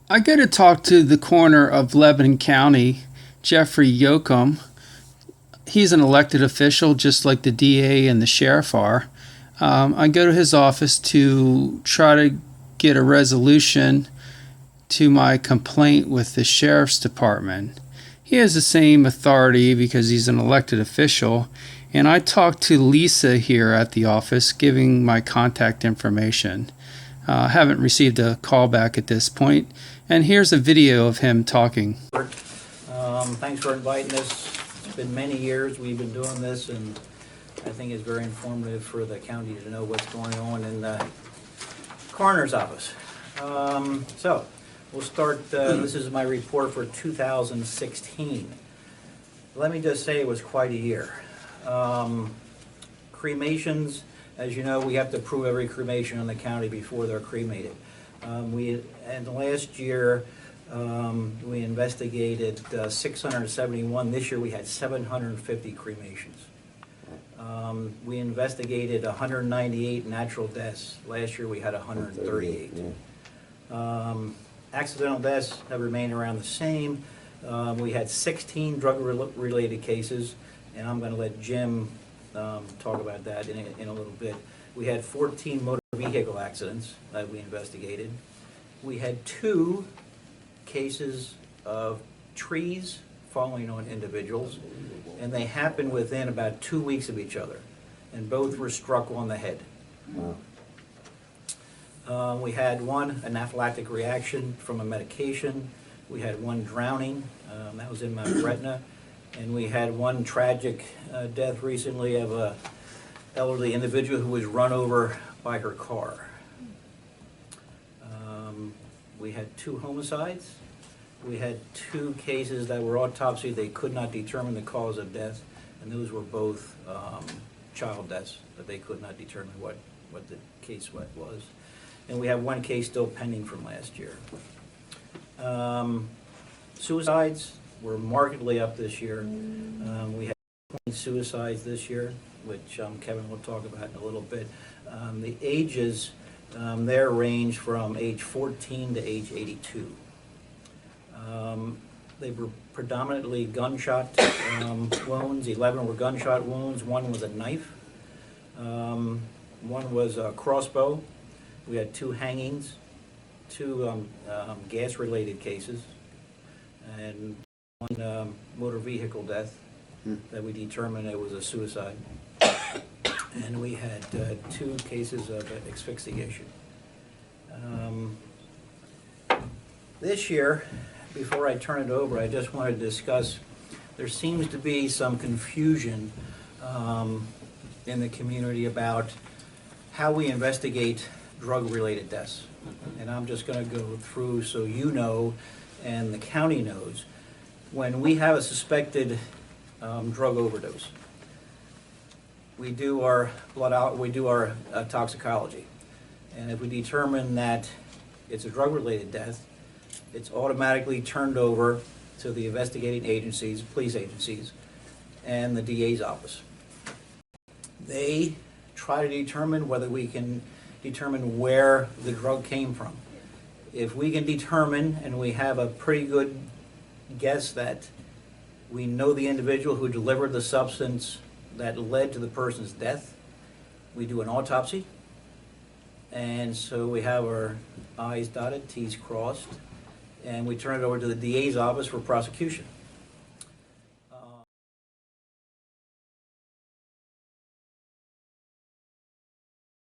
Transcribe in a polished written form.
I go to talk to the coroner of Lebanon County, Jeffrey Yoakum. He's an elected official, just like the DA and the sheriff are. I go to his office to try to get a resolution to my complaint with the sheriff's department. He has the same authority because he's an elected official, and I talked to Lisa here at the office, giving my contact information. Haven't received a call back at this point, and here's a video of him talking. Thanks for inviting us. It's been many years we've been doing this, and I think it's very informative for the county to know what's going on in the coroner's office. So we'll start. This is my report for 2016. Let me just say it was quite a year. Cremations, as you know, we have to approve every cremation in the county before they're cremated. And last year, we investigated 671. This year we had 750 cremations. We investigated 198 natural deaths. Last year we had 138. Accidental deaths have remained around the same. We had 16 drug-related cases, and I'm going to let Jim talk about that in a little bit. We had 14 motor vehicle accidents that we investigated. We had 2 cases of trees falling on individuals, and they happened within about 2 weeks of each other, and both were struck on the head. We had 1 anaphylactic reaction from a medication. We had 1 drowning, that was in Mount Gretna, and we had 1 tragic death recently of a elderly individual who was run over by her car. We had 2 homicides. We had 2 cases that were autopsied. They could not determine the cause of death, and those were both child deaths, but they could not determine what the case was. And we have 1 case still pending from last year. Suicides were markedly up this year. We had 20 suicides this year, which Kevin will talk about in a little bit. The ages there range from age 14 to age 82. They were predominantly gunshot wounds. 11 were gunshot wounds. 1 was a knife. 1 was a crossbow. We had 2 hangings, 2 gas-related cases, and 1 motor vehicle death that we determined it was a suicide. And we had 2 cases of asphyxiation. This year, before I turn it over, I just want to discuss, there seems to be some confusion in the community about how we investigate drug-related deaths. And I'm just going to go through so you know and the county knows. When we have a suspected drug overdose, we do our toxicology. And if we determine that it's a drug-related death, it's automatically turned over to the investigating agencies, police agencies, and the DA's office. They try to determine whether we can determine where the drug came from. If we can determine, and we have a pretty good guess that we know the individual who delivered the substance that led to the person's death, we do an autopsy, and so we have our I's dotted, T's crossed, and we turn it over to the DA's office for prosecution.